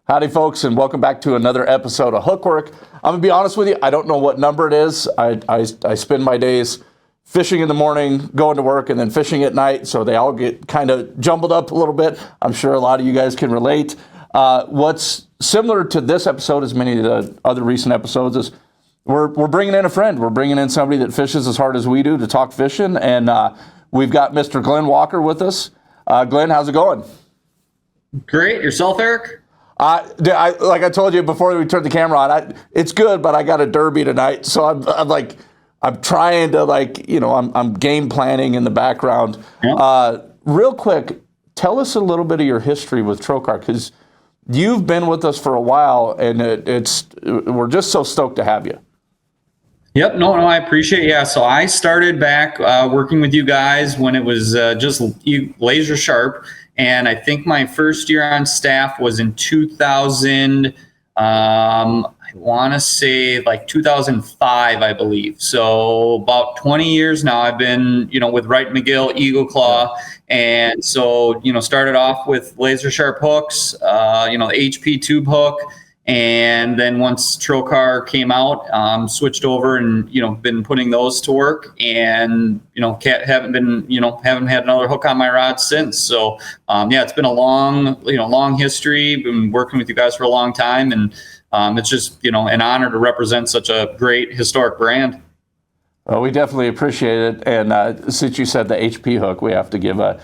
Howdy, folks, and welcome back to another episode of Hookwork. I'm going to be honest with you, I don't know what number it is. I spend my days fishing in the morning, going to work, and then fishing at night, so they all get kind of jumbled up a little bit. I'm sure a lot of you guys can relate. What's similar to this episode, as many of the other recent episodes, is we're bringing in a friend. We're bringing in somebody that fishes as hard as we do to talk fishing, and we've got Mr. Glen Walker with us. Glen, how's it going? Great. Yourself, Eric? Like I told you before we turned the camera on, it's good, but I got a derby tonight, so I'm trying to I'm game planning in the background. Yeah. Real quick, tell us a little bit of your history with Trokar, because you've been with us for a while, and we're just so stoked to have you. Yep. No, I appreciate it. Yeah. So I started back working with you guys when it was just laser sharp. And I think my first year on staff was in 2000, I want to say like 2005, I believe. So about 20 years now I've been, with Wright McGill, Eagle Claw. And so, started off with laser sharp hooks, the HP tube hook. And then once Trokar came out, switched over and, been putting those to work, and, haven't had another hook on my rod since. So, it's been a long history. Been working with you guys for a long time, and it's just, an honor to represent such a great historic brand. Well, we definitely appreciate it. And since you said the HP hook, we have to give a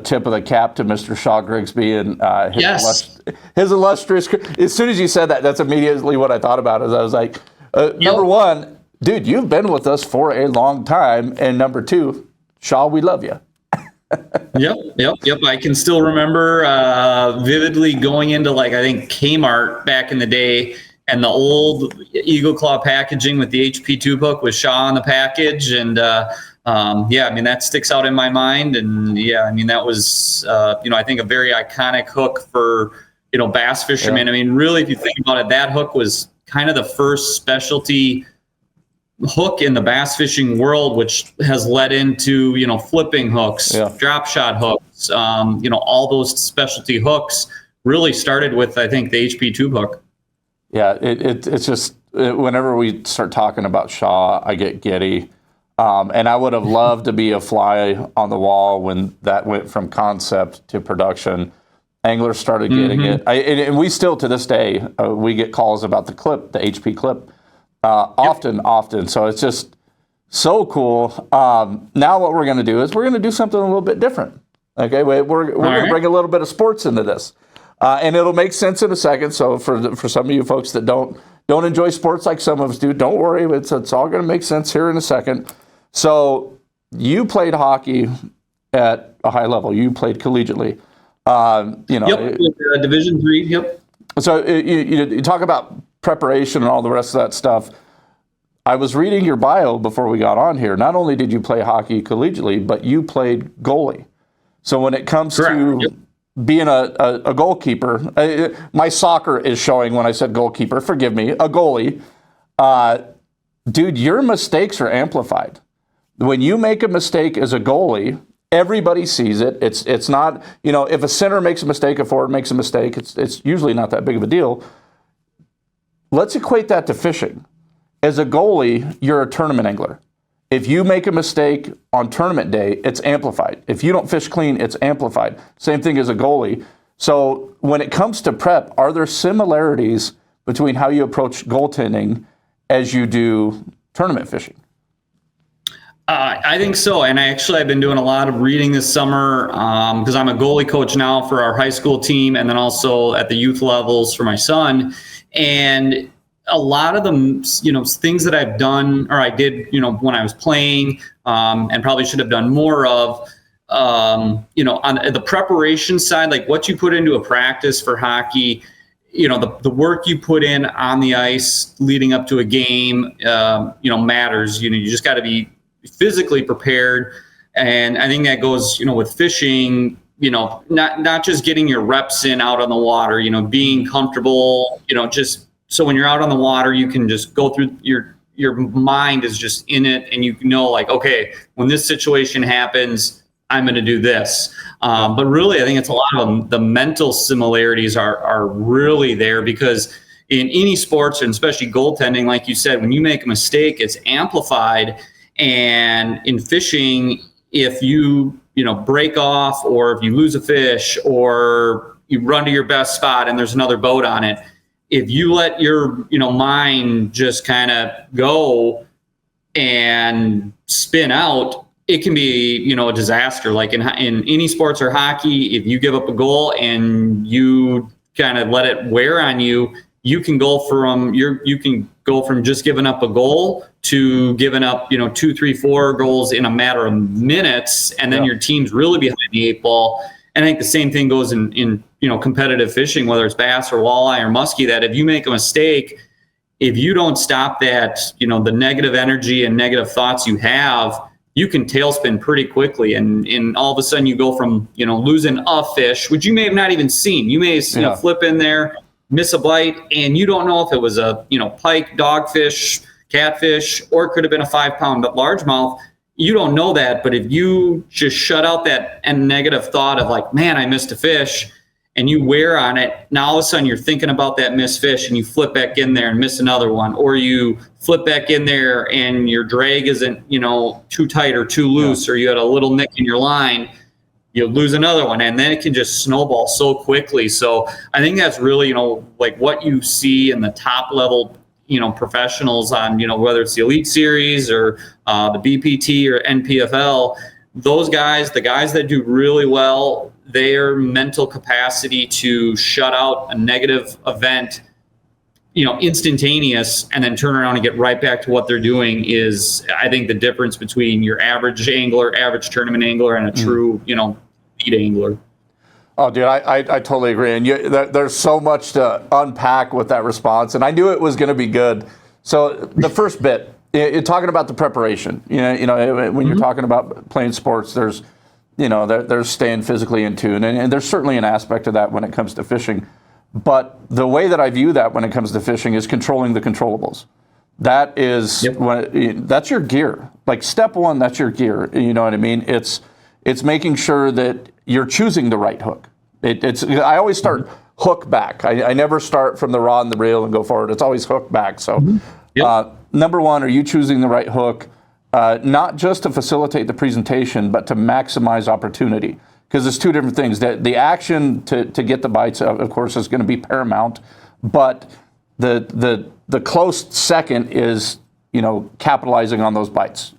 tip of the cap to Mr. Shaw Grigsby and his illustrious. As soon as you said that, that's immediately what I thought about. Is I was like, number one, dude, you've been with us for a long time, and number two, Shaw, we love you. Yep. I can still remember vividly going into I think Kmart back in the day, and the old Eagle Claw packaging with the HP tube hook with Shaw on the package, and that sticks out in my mind. And that was, I think a very iconic hook for, bass fishermen. Yeah. I mean, really, if you think about it, that hook was kind of the first specialty hook in the bass fishing world, which has led into, flipping hooks, drop shot hooks, all those specialty hooks really started with, I think, the HP tube hook. Yeah, it's just, whenever we start talking about Shaw, I get giddy. And I would have loved to be a fly on the wall when that went from concept to production. Anglers started getting it. And we still, to this day, we get calls about the clip, the HP clip, often. So it's just so cool. Now what we're going to do is we're going to do something a little bit different. Okay, we're going to bring a little bit of sports into this. And it'll make sense in a second. So for some of you folks that don't enjoy sports like some of us do, don't worry. It's all going to make sense here in a second. So you played hockey at a high level. You played collegiately. Division III. Yep. So you talk about preparation and all the rest of that stuff. I was reading your bio before we got on here. Not only did you play hockey collegiately, but you played goalie. So when it comes to being a goalkeeper, my soccer is showing when I said goalkeeper. Forgive me, a goalie. Dude, your mistakes are amplified. When you make a mistake as a goalie, everybody sees it. It's not, if a center makes a mistake, a forward makes a mistake, it's usually not that big of a deal. Let's equate that to fishing. As a goalie, you're a tournament angler. If you make a mistake on tournament day, it's amplified. If you don't fish clean, it's amplified. Same thing as a goalie. So when it comes to prep, are there similarities between how you approach goaltending as you do tournament fishing? I think so. And I've been doing a lot of reading this summer because I'm a goalie coach now for our high school team, and then also at the youth levels for my son. And a lot of them, things that I've done or I did, when I was playing and probably should have done more of, on the preparation side, like what you put into a practice for hockey, the work you put in on the ice leading up to a game, matters. You just got to be physically prepared. And I think that goes, with fishing, not just getting your reps in out on the water, being comfortable, just so when you're out on the water, you can just go through your mind is just in it. And okay, when this situation happens, I'm going to do this. But really, I think it's a lot of the mental similarities are really there, because in any sports, and especially goaltending, like you said, when you make a mistake, it's amplified. And in fishing, if you break off, or if you lose a fish, or you run to your best spot and there's another boat on it, if you let your mind just kind of go and spin out, it can be a disaster. Like in any sports or hockey, if you give up a goal and you kind of let it wear on you, you can go from just giving up a goal to giving up 2, 3, 4 goals in a matter of minutes, and then your team's really behind the 8 ball. And I think the same thing goes in competitive fishing, whether it's bass or walleye or muskie, that if you make a mistake, if you don't stop that, the negative energy and negative thoughts you have, you can tailspin pretty quickly. And all of a sudden you go from, losing a fish, which you may have not even seen. You may flip in there, miss a bite, and you don't know if it was a, pike, dogfish, catfish, or it could have been a 5-pound largemouth. You don't know that, but if you just shut out that negative thought of like, man, I missed a fish, and you wear on it, now all of a sudden you're thinking about that missed fish, and you flip back in there and miss another one, or you flip back in there and your drag isn't, too tight or too loose, or you had a little nick in your line, you lose another one, and then it can just snowball so quickly. So I think that's really, like what you see in the top level professionals on, whether it's the Elite Series or the BPT or NPFL, those guys, the guys that do really well, their mental capacity to shut out a negative event, instantaneous, and then turn around and get right back to what they're doing is, I think, the difference between your average angler, average tournament angler, and a true, elite angler. Oh, dude, I totally agree. And there's so much to unpack with that response. And I knew it was going to be good. So the first bit, you're talking about the preparation. When you're talking about playing sports, there's staying physically in tune. And there's certainly an aspect of that when it comes to fishing. But the way that I view that when it comes to fishing is controlling the controllables. That is, that's your gear. Like step one, that's your gear. You know what I mean? It's making sure that you're choosing the right hook. I always start hook back. I never start from the rod and the reel and go forward. It's always hook back. So number one, are you choosing the right hook? Not just to facilitate the presentation, but to maximize opportunity. Because it's two different things. The action to get the bites, of course, is going to be paramount. But the close second is, capitalizing on those bites,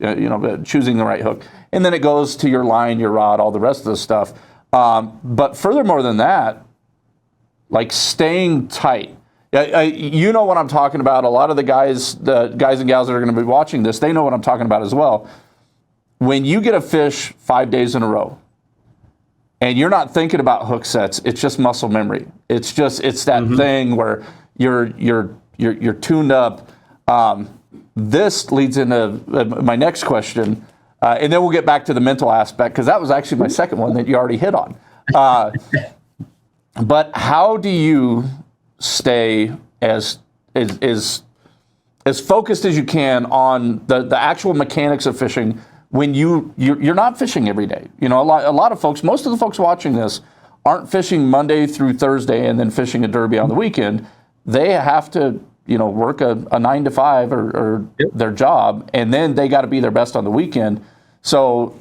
choosing the right hook. And then it goes to your line, your rod, all the rest of the stuff. But furthermore than that, like staying tight. You know what I'm talking about. A lot of the guys and gals that are going to be watching this, they know what I'm talking about as well. When you get a fish 5 days in a row, and you're not thinking about hook sets, it's just muscle memory. It's that thing where you're tuned up. This leads into my next question. And then we'll get back to the mental aspect, because that was actually my second one that you already hit on. But how do you stay as focused as you can on the actual mechanics of fishing when you're not fishing every day? A lot of folks, most of the folks watching this, aren't fishing Monday through Thursday and then fishing a derby on the weekend. They have to work a 9 to 5 or their job, and then they got to be their best on the weekend. So,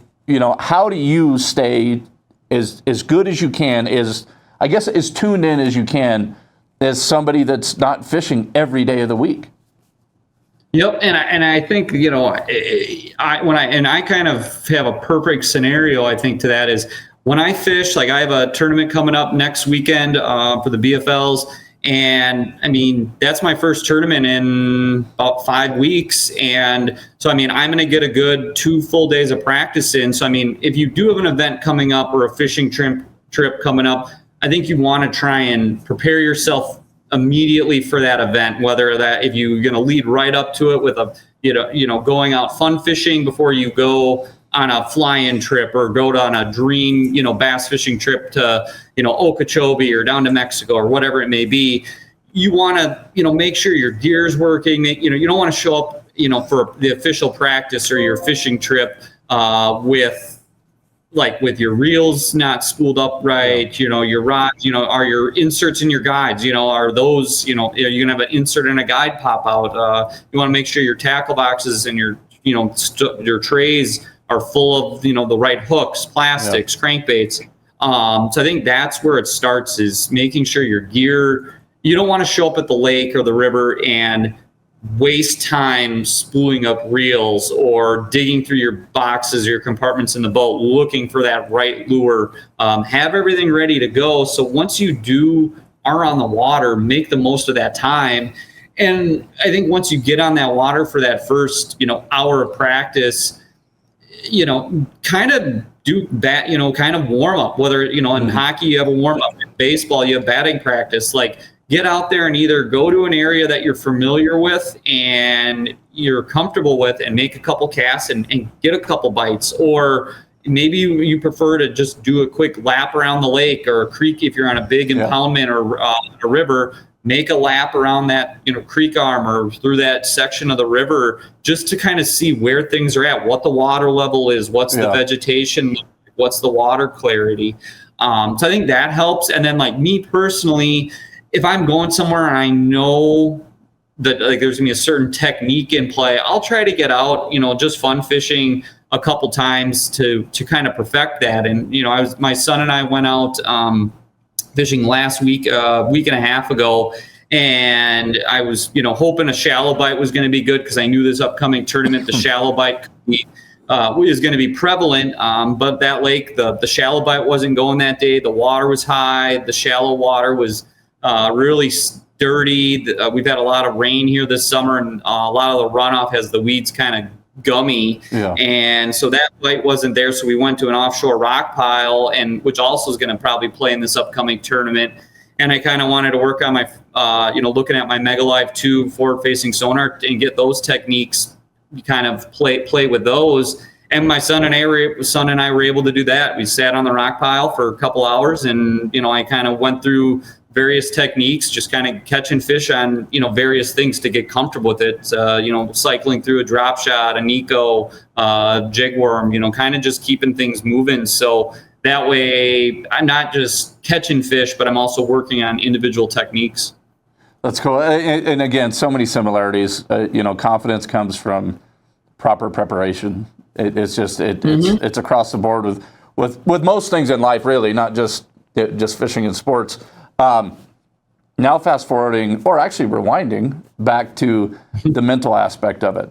how do you stay as good as you can, as tuned in as you can, as somebody that's not fishing every day of the week? Yep, and I think I kind of have a perfect scenario. I think to that is when I fish, like I have a tournament coming up next weekend for the BFLs. And I mean, that's my first tournament in about 5 weeks. And so, I mean, I'm going to get a good 2 full days of practice in. So, I mean, if you do have an event coming up or a fishing trip coming up, I think you want to try and prepare yourself immediately for that event, whether that if you're going to lead right up to it with going out fun fishing before you go on a fly-in trip or go on a dream, bass fishing trip to, Okeechobee or down to Mexico or whatever it may be. You want to, make sure your gear's working. You don't want to show up, for the official practice or your fishing trip with, like with your reels not spooled up right, your rods, are your inserts in your guides, are those, you're gonna have an insert and a guide pop out. You want to make sure your tackle boxes and your, your trays are full of, the right hooks, plastics, crankbaits. So I think that's where it starts, is making sure your gear, you don't want to show up at the lake or the river and waste time spooling up reels or digging through your boxes or your compartments in the boat looking for that right lure. Have everything ready to go, so once you are on the water, make the most of that time. And I think once you get on that water for that first hour of practice, kind of do that, kind of warm up, whether in hockey you have a warm up, in baseball you have batting practice. Like, get out there and either go to an area that you're familiar with and you're comfortable with and make a couple casts and get a couple bites, or maybe you prefer to just do a quick lap around the lake or a creek. If you're on a big impoundment or a river, make a lap around that creek arm or through that section of the river, just to kind of see where things are at, what the water level is, what's the vegetation, what's the water clarity. So I think that helps. And then, like, me personally, if I'm going somewhere and I know that there's gonna be a certain technique in play, I'll try to get out, just fun fishing a couple times to kind of perfect that. And my son and I went out fishing last week, a week and a half ago, and I was hoping a shallow bite was going to be good, because I knew this upcoming tournament, the shallow bite is going to be prevalent. But that lake, the shallow bite wasn't going that day. The water was high. The shallow water was really dirty. We've had a lot of rain here this summer, and a lot of the runoff has the weeds kind of gummy. And so that bite wasn't there. So we went to an offshore rock pile, and which also is going to probably play in this upcoming tournament. And I kind of wanted to work on my, looking at my Megalive 2 forward-facing sonar and get those techniques, kind of play with those. And my son and I were able to do that. We sat on the rock pile for a couple hours, and I kind of went through various techniques, just kind of catching fish on various things to get comfortable with it. Cycling through a drop shot, a Nico, jigworm. Kind of just keeping things moving. So that way, I'm not just catching fish, but I'm also working on individual techniques. That's cool. And again, so many similarities. Confidence comes from proper preparation. It's across the board with most things in life, really, not just fishing and sports. Now fast forwarding, or actually rewinding back to the mental aspect of it.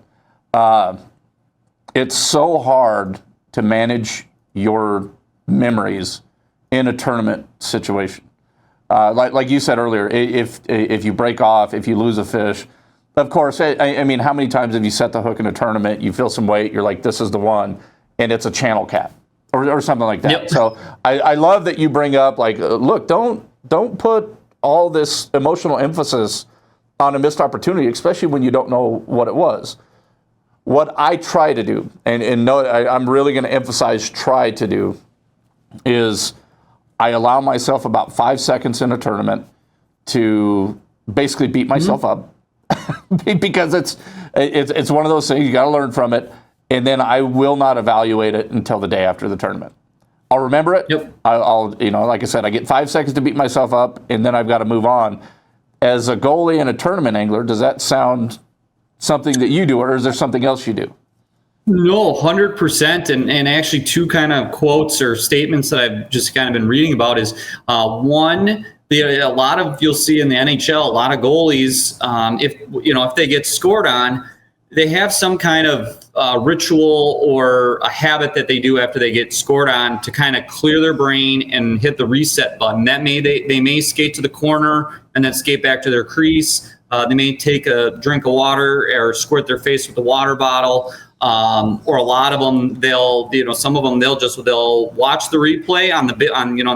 It's so hard to manage your memories in a tournament situation. Like you said earlier, if you break off, if you lose a fish, of course, I mean, how many times have you set the hook in a tournament, you feel some weight, you're like, this is the one, and it's a channel cat or something like that. Yep. So I love that you bring up, like, look, don't put all this emotional emphasis on a missed opportunity, especially when you don't know what it was. What I try to do, and no, I'm really going to emphasize try to do, is I allow myself about 5 seconds in a tournament to basically beat myself up, because it's one of those things, you got to learn from it, and then I will not evaluate it until the day after the tournament. I'll remember it. Yep. I'll like I said, I get 5 seconds to beat myself up, and then I've got to move on. As a goalie and a tournament angler, does that sound something that you do, or is there something else you do? No, 100%. And actually, two kind of quotes or statements that I've just kind of been reading about is one, a lot of, you'll see in the NHL, a lot of goalies, if they get scored on, they have some kind of ritual or a habit that they do after they get scored on to kind of clear their brain and hit the reset button. That they may skate to the corner and then skate back to their crease. They may take a drink of water or squirt their face with the water bottle. Or a lot of them, some of them they'll watch the replay on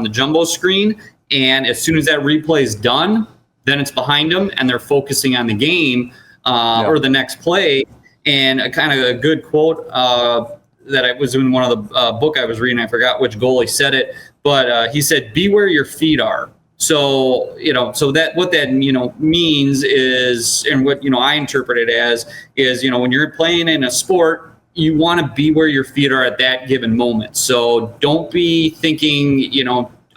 the jumbo screen, and as soon as that replay is done, then it's behind them and they're focusing on the game or the next play. And a kind of a good quote that I was in one of the book I was reading, I forgot which goalie said it, but he said, "Be where your feet are." So, so that what that, means is, and what, I interpret it as is, when you're playing in a sport, you want to be where your feet are at that given moment. So don't be thinking,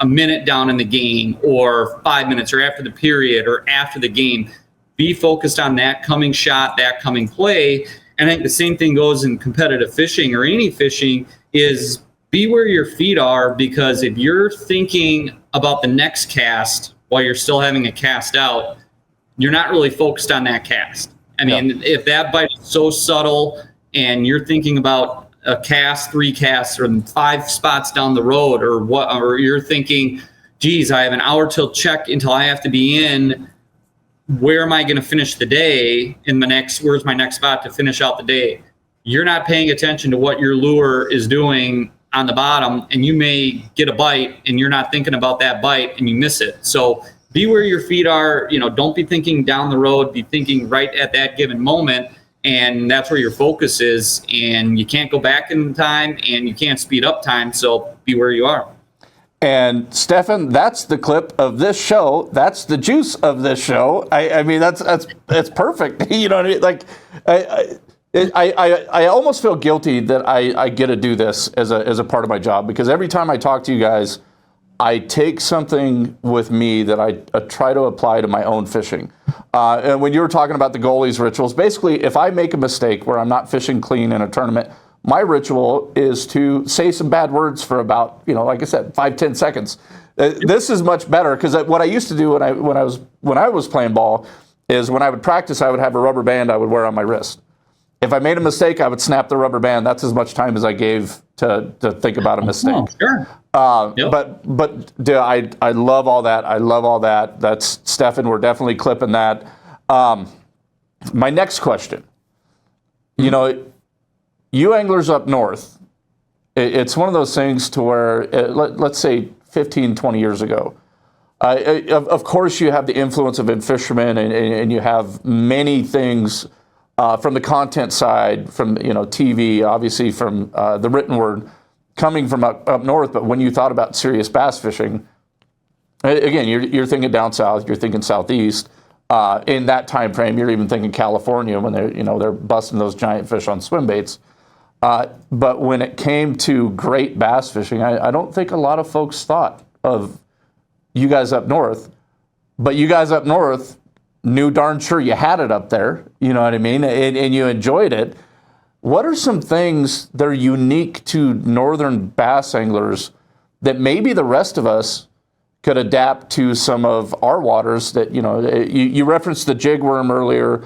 a minute down in the game or 5 minutes or after the period or after the game. Be focused on that coming shot, that coming play. And I think the same thing goes in competitive fishing or any fishing is be where your feet are, because if you're thinking about the next cast while you're still having a cast out, you're not really focused on that cast. I mean, if that bite is so subtle and you're thinking about a cast, 3 casts, or 5 spots down the road, or you're thinking, geez, I have an hour till check until I have to be in. Where am I going to finish the day where's my next spot to finish out the day? You're not paying attention to what your lure is doing on the bottom, and you may get a bite and you're not thinking about that bite and you miss it. So be where your feet are, don't be thinking down the road, be thinking right at that given moment. And that's where your focus is, and you can't go back in time and you can't speed up time. So be where you are. And Stefan, that's the clip of this show. That's the juice of this show. I mean, that's perfect. You know what I mean? Like, I almost feel guilty that I get to do this as a part of my job, because every time I talk to you guys, I take something with me that I try to apply to my own fishing. And when you were talking about the goalie's rituals, basically, if I make a mistake where I'm not fishing clean in a tournament, my ritual is to say some bad words for about, like I said, 5-10 seconds. This is much better, because what I used to do when I was playing ball is when I would practice, I would have a rubber band I would wear on my wrist. If I made a mistake, I would snap the rubber band. That's as much time as I gave to think about a mistake. Oh, sure. Yep. But dude, I love all that. I love all that. That's Stefan. We're definitely clipping that. My next question, you anglers up north, it's one of those things to where, let's say 15, 20 years ago, of course you have the influence of fishermen, and you have many things from the content side, from TV, obviously from the written word, coming from up north. But when you thought about serious bass fishing, again, you're thinking down south, you're thinking southeast. In that time frame, you're even thinking California when they're busting those giant fish on swim baits. But when it came to great bass fishing, I don't think a lot of folks thought of you guys up north. But you guys up north knew darn sure you had it up there, you know what I mean, and you enjoyed it. What are some things that are unique to northern bass anglers that maybe the rest of us could adapt to some of our waters that, you referenced the jig worm earlier.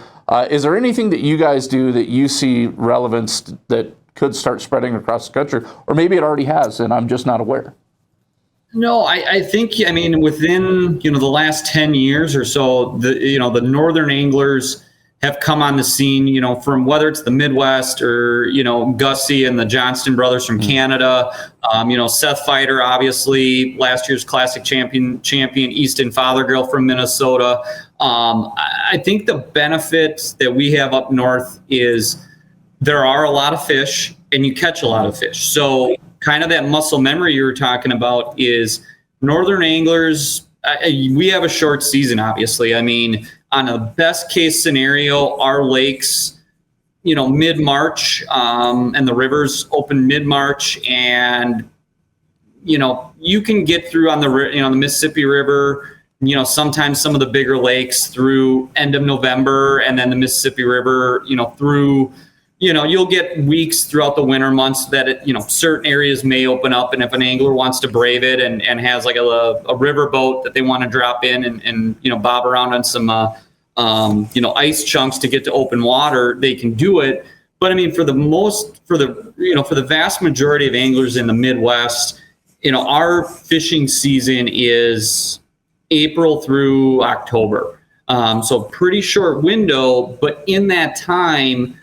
Is there anything that you guys do that you see relevance that could start spreading across the country? Or maybe it already has, and I'm just not aware. No, I think, within, the last 10 years or so, the northern anglers have come on the scene, from whether it's the Midwest or, Gussie and the Johnston brothers from Canada, Seth Fighter, obviously last year's classic champion, Easton Fothergill from Minnesota. I think the benefit that we have up north is there are a lot of fish and you catch a lot of fish. So kind of that muscle memory you were talking about is northern anglers. We have a short season, obviously. On a best case scenario, our lakes, mid-March, and the rivers open mid-March, and, you can get through on the Mississippi River, sometimes some of the bigger lakes through end of November, and then the Mississippi River, through, you'll get weeks throughout the winter months that certain areas may open up, and if an angler wants to brave it and has like a river boat that they want to drop in and bob around on some ice chunks to get to open water, they can do it. But for the vast majority of anglers in the Midwest, our fishing season is April through October, so pretty short window. But in that time,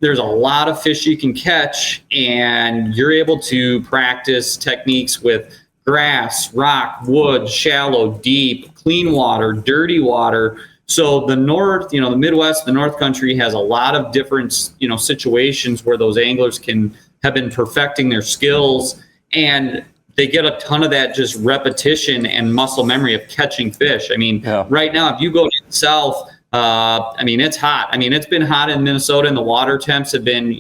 there's a lot of fish you can catch, and you're able to practice techniques with grass, rock, wood, shallow, deep, clean water, dirty water. So the North, the Midwest, the North Country has a lot of different, situations where those anglers have been perfecting their skills, and they get a ton of that just repetition and muscle memory of catching fish. Right now, if you go to the South, it's hot. It's been hot in Minnesota, and the water temps have been,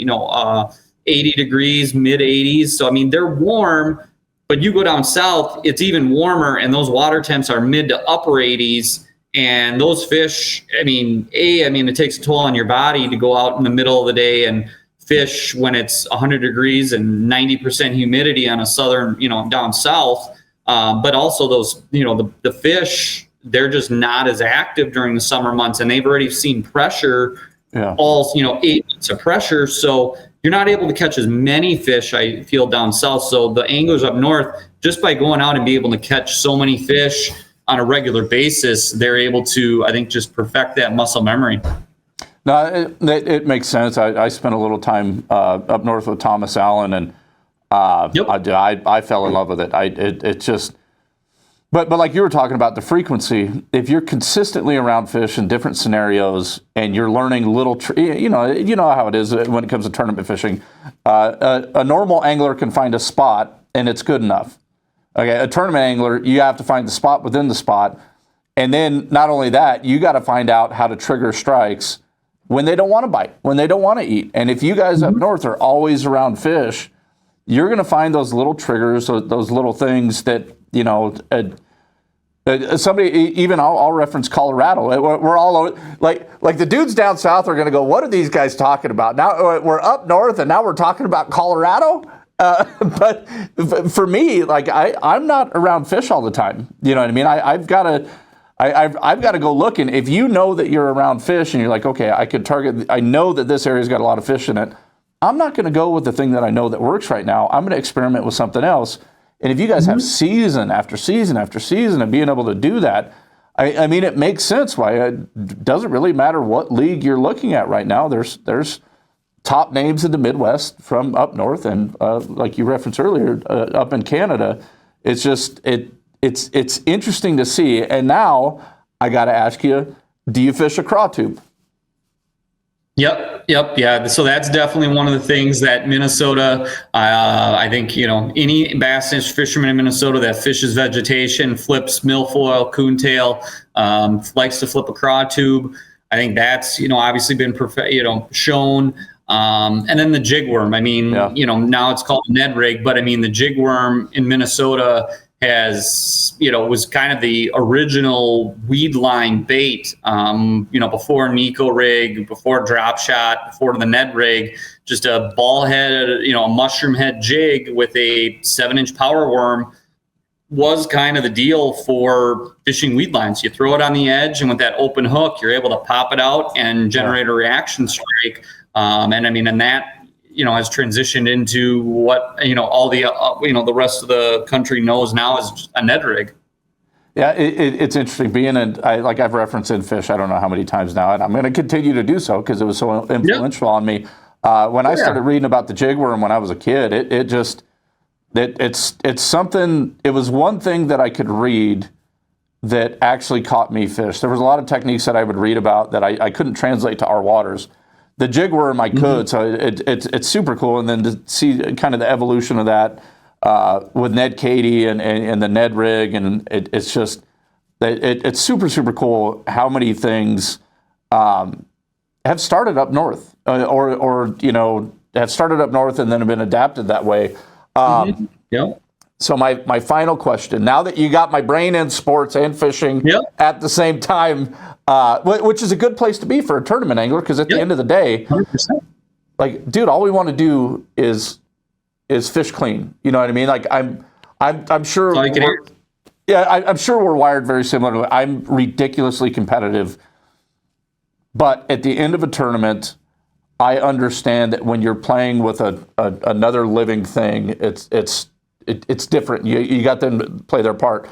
80 degrees, mid 80s. So, I mean, they're warm, but you go down south, it's even warmer, and those water temps are mid to upper 80s. And those fish, I mean, it takes a toll on your body to go out in the middle of the day and fish when it's 100 degrees and 90% humidity on a southern, down south. But also those, the fish, they're just not as active during the summer months, and they've already seen pressure, all, 8 months of pressure. So you're not able to catch as many fish, I feel, down south. So the anglers up north, just by going out and be able to catch so many fish on a regular basis, they're able to, I think, just perfect that muscle memory. No, it makes sense. I spent a little time up north with Thomas Allen, and I fell in love with it. It's just, but like you were talking about the frequency, if you're consistently around fish in different scenarios and you're learning little, you know how it is when it comes to tournament fishing. A normal angler can find a spot and it's good enough. Okay, a tournament angler, you have to find the spot within the spot, and then not only that, you got to find out how to trigger strikes when they don't want to bite, when they don't want to eat. And if you guys up north are always around fish, you're going to find those little triggers, those little things that, somebody, even I'll reference Colorado. We're all like the dudes down south are going to go, what are these guys talking about? Now we're up north and now we're talking about Colorado. But for me, like I'm not around fish all the time. You know what I mean? I've got to go looking. If you know that you're around fish and you're like, okay, I could target, I know that this area's got a lot of fish in it. I'm not going to go with the thing that I know that works right now. I'm going to experiment with something else. And if you guys have season after season after season of being able to do that, I mean, it makes sense why it doesn't really matter what league you're looking at right now. There's top names in the Midwest from up north, and like you referenced earlier, up in Canada. It's just it's interesting to see. And now I got to ask you, do you fish a craw tube? Yep. Yeah. So that's definitely one of the things that Minnesota, I think, any bass fisherman in Minnesota that fishes vegetation, flips milfoil, coontail, likes to flip a craw tube. I think that's, obviously been, shown. And then the jigworm. I mean, now it's called Ned rig, but I mean, the jigworm in Minnesota has, was kind of the original weed line bait, before Nico rig, before drop shot, before the Ned rig, just a ball head, a mushroom head jig with a 7-inch power worm was kind of the deal for fishing weed lines. You throw it on the edge, and with that open hook, you're able to pop it out and generate a reaction strike. And I mean, and that, has transitioned into what, all the, the rest of the country knows now as a Ned rig. Yeah, it's interesting being I've referenced in fish, I don't know how many times now, and I'm going to continue to do so because it was so influential on me. When I started reading about the jigworm when I was a kid, it's something, it was one thing that I could read that actually caught me fish. There was a lot of techniques that I would read about that I couldn't translate to our waters. The jigworm I could, so it's super cool. And then to see kind of the evolution of that with Ned Katie and the Ned rig, and it's just, it's super, super cool how many things have started up north or have started up north and then have been adapted that way. So my final question, now that you got my brain in sports and fishing at the same time, which is a good place to be for a tournament angler, because at the end of the day, 100%. Like, dude, all we want to do is fish clean. You know what I mean? Like, I'm sure. I'm sure we're wired very similarly. I'm ridiculously competitive, but at the end of a tournament, I understand that when you're playing with another living thing, it's different. You got them to play their part.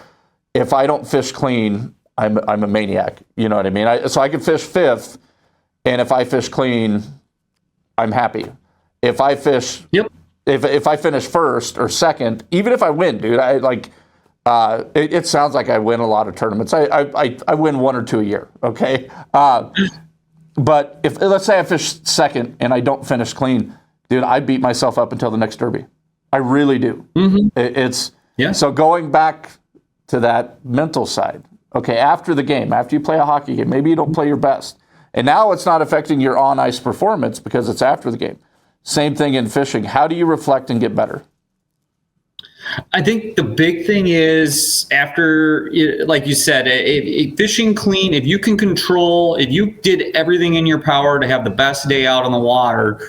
If I don't fish clean, I'm a maniac. You know what I mean? So I can fish fifth, and if I fish clean, I'm happy. If I fish, if I finish first or second, even if I win, dude, it sounds like I win a lot of tournaments. I win 1 or 2 a year. Okay. But if let's say I fish second and I don't finish clean, dude, I beat myself up until the next derby. I really do. So going back to that mental side. Okay, after the game, after you play a hockey game, maybe you don't play your best. And now it's not affecting your on-ice performance because it's after the game. Same thing in fishing. How do you reflect and get better? I think the big thing is after, like you said, fishing clean, if you can control, if you did everything in your power to have the best day out on the water,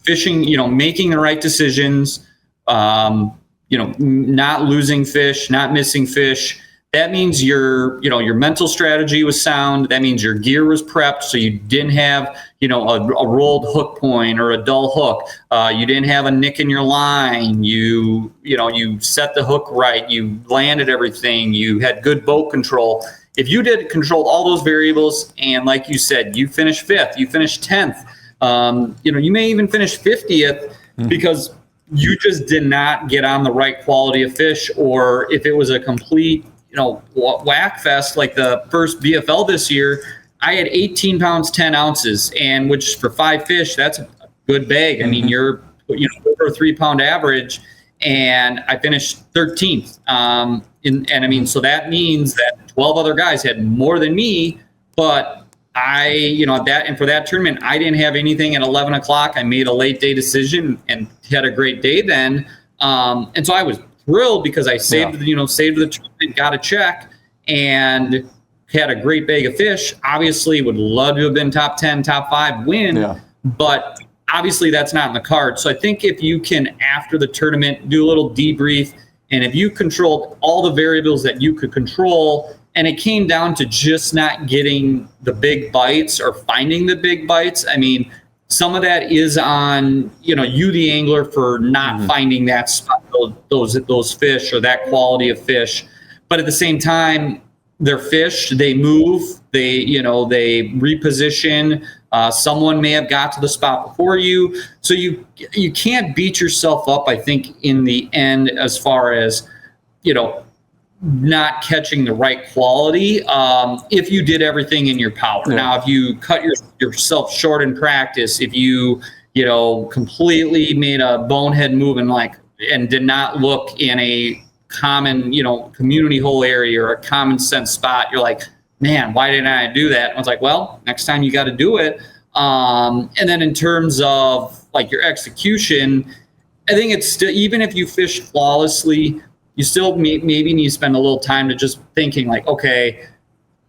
fishing, making the right decisions, not losing fish, not missing fish. That means your mental strategy was sound. That means your gear was prepped, so you didn't have, a rolled hook point or a dull hook. You didn't have a nick in your line. You set the hook right. You landed everything. You had good boat control. If you did control all those variables, and like you said, you finished 5th, you finished 10th, you may even finish 50th because you just did not get on the right quality of fish, or if it was a complete whack fest like the first BFL this year, I had 18 pounds, 10 ounces, and which for 5 fish, that's a good bag. I mean, you're over a 3 pound average, and I finished 13th. So that means that 12 other guys had more than me, but for that tournament, I didn't have anything at 11 o'clock. I made a late day decision and had a great day then. And so I was thrilled because I saved the tournament, got a check, and had a great bag of fish. Obviously would love to have been top 10, top 5 win, but obviously that's not in the card. So I think if you can, after the tournament, do a little debrief, and if you controlled all the variables that you could control, and it came down to just not getting the big bites or finding the big bites. I mean, some of that is on, you, the angler, for not finding that spot, those fish or that quality of fish. But at the same time, they're fish, they move, they reposition. Someone may have got to the spot before you. So you can't beat yourself up, I think, in the end, as far as, not catching the right quality if you did everything in your power. Now, if you cut yourself short in practice, if you completely made a bonehead move and did not look in a common community hole area or a common sense spot, you're like, man, why didn't I do that? And I was like, well, next time you got to do it. And then in terms of like your execution, I think it's still, even if you fish flawlessly, you still maybe need to spend a little time to just thinking like, okay,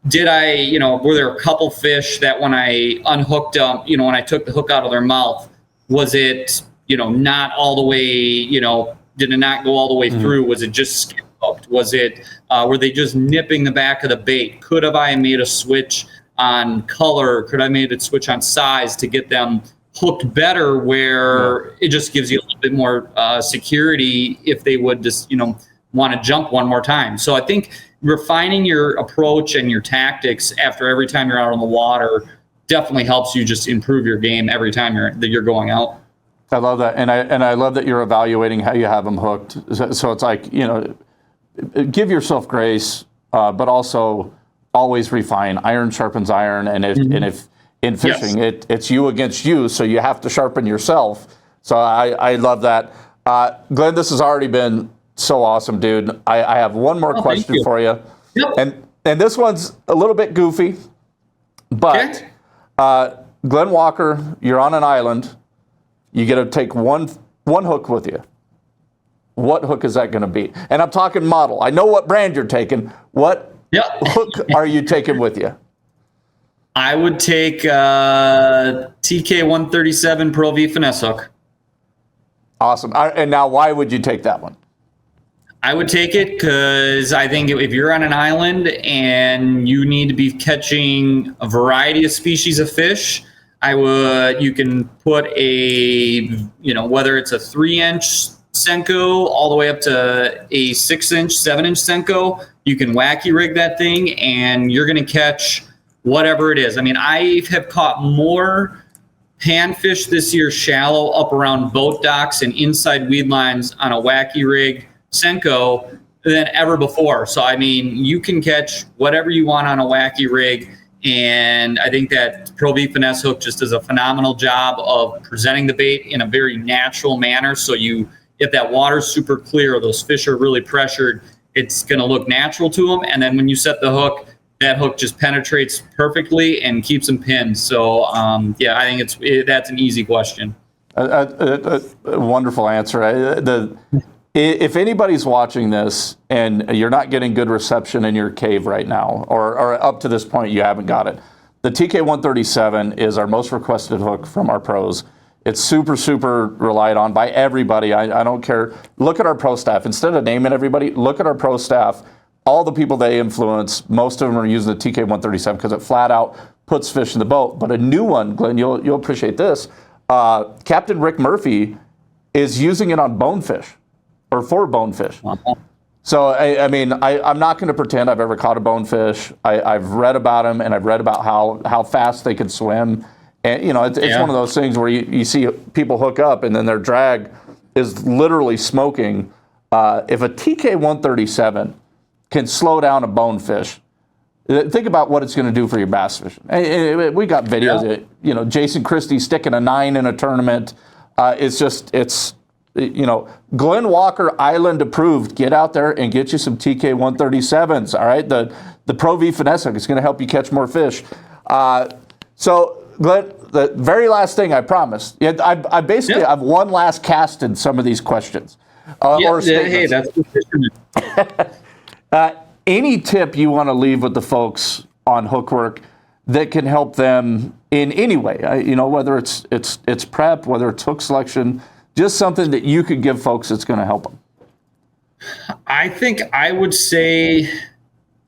did I, were there a couple fish that when I unhooked them, when I took the hook out of their mouth, was it, not all the way, did it not go all the way through? Was it just skin hooked? Was it, were they just nipping the back of the bait? Could have I made a switch on color? Could I made a switch on size to get them hooked better, where it just gives you a little bit more security if they would just, want to jump one more time. So I think refining your approach and your tactics after every time you're out on the water definitely helps you just improve your game every time you're going out. I love that, and I love that you're evaluating how you have them hooked. So it's like, give yourself grace, but also always refine. Iron sharpens iron, and if in fishing it's you against you, so you have to sharpen yourself. So I love that. Glenn, this has already been so awesome, dude. I have one more question for you. Yep. And this one's a little bit goofy, but Glen Walker, you're on an island. You get to take one hook with you. What hook is that going to be? And I'm talking model. I know what brand you're taking. What hook are you taking with you? I would take TK 137 Pro V finesse hook. Awesome. And now, why would you take that one? I would take it because I think if you're on an island and you need to be catching a variety of species of fish, you can put whether it's a 3-inch Senko all the way up to a 6-inch, 7-inch Senko, you can wacky rig that thing and you're going to catch whatever it is. I mean, I have caught more panfish this year shallow up around boat docks and inside weed lines on a wacky rig Senko than ever before. So, I mean, you can catch whatever you want on a wacky rig. And I think that Pro V finesse hook just does a phenomenal job of presenting the bait in a very natural manner. So if that water's super clear or those fish are really pressured, it's going to look natural to them. And then when you set the hook, that hook just penetrates perfectly and keeps them pinned. So yeah, I think that's an easy question. A wonderful answer. If anybody's watching this and you're not getting good reception in your cave right now, or up to this point you haven't got it, the TK137 is our most requested hook from our pros. It's super, super relied on by everybody. I don't care. Look at our pro staff. Instead of naming everybody, look at our pro staff. All the people they influence, most of them are using the TK137 because it flat out puts fish in the boat. But a new one, Glenn, you'll appreciate this. Captain Rick Murphy is using it on bonefish, or for bonefish. So, I'm not going to pretend I've ever caught a bonefish. I've read about them, and I've read about how fast they can swim. And, it's one of those things where you see people hook up, and then their drag is literally smoking. If a TK137 can slow down a bonefish, think about what it's going to do for your bass fishing. We got videos, Jason Christie sticking a 9 in a tournament. It's Glen Walker Island approved. Get out there and get you some TK137s. All right, the Pro V finesse hook is going to help you catch more fish. So, Glenn, the very last thing I promised. I basically have one last cast in some of these questions. Hey, that's the fisherman. Any tip you want to leave with the folks on hook work that can help them in any way? Whether it's prep, whether it's hook selection, just something that you could give folks that's going to help them. I think I would say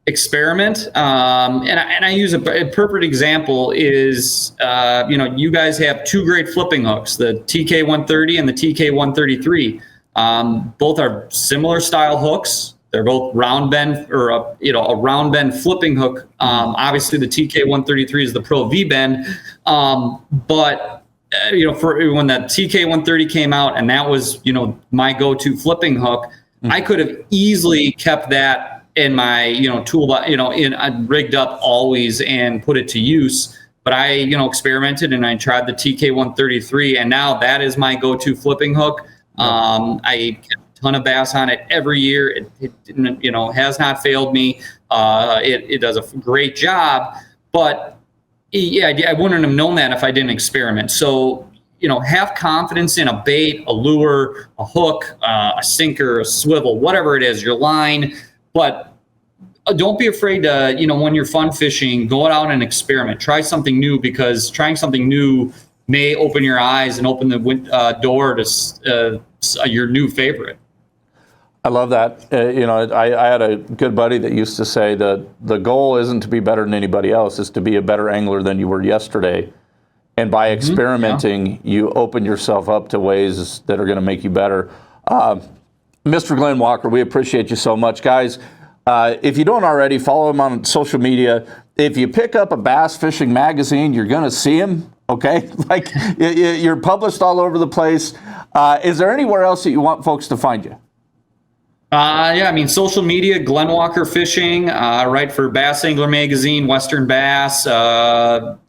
experiment. And I use a perfect example is, you guys have two great flipping hooks, the TK130 and the TK133. Both are similar style hooks. They're both round bend, or a round bend flipping hook. Obviously, the TK133 is the Pro V bend, but for when the TK130 came out, and that was my go-to flipping hook, I could have easily kept that in my tool, I rigged up always and put it to use. But I experimented and I tried the TK133, and now that is my go-to flipping hook. I ton of bass on it every year. It has not failed me. It does a great job, but I wouldn't have known that if I didn't experiment. So, have confidence in a bait, a lure, a hook, a sinker, a swivel, whatever it is, your line, but don't be afraid to, when you're fun fishing, go out and experiment, try something new, because trying something new may open your eyes and open the door to your new favorite. I love that. I had a good buddy that used to say that the goal isn't to be better than anybody else, it's to be a better angler than you were yesterday. And by experimenting, you open yourself up to ways that are going to make you better. Mr. Glen Walker, we appreciate you so much. Guys, if you don't already, follow him on social media. If you pick up a bass fishing magazine, you're going to see him, okay? Like, you're published all over the place. Is there anywhere else that you want folks to find you? Social media, Glen Walker Fishing, write for Bass Angler Magazine, Western Bass,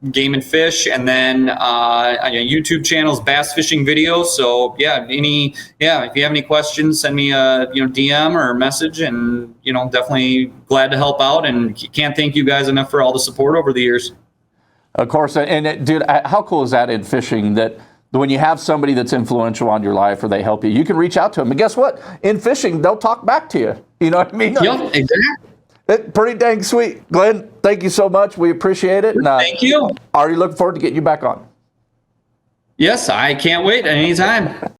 Game and Fish, and then YouTube channels, Bass Fishing Videos. So if you have any questions, send me a DM or a message, and definitely glad to help out. And can't thank you guys enough for all the support over the years. Of course, and dude, how cool is that in fishing that when you have somebody that's influential on your life or they help you, you can reach out to them. And guess what? In fishing, they'll talk back to you. You know what I mean? Yep, exactly. It's pretty dang sweet. Glenn, thank you so much. We appreciate it. And, thank you. Already looking forward to getting you back on. Yes, I can't wait anytime.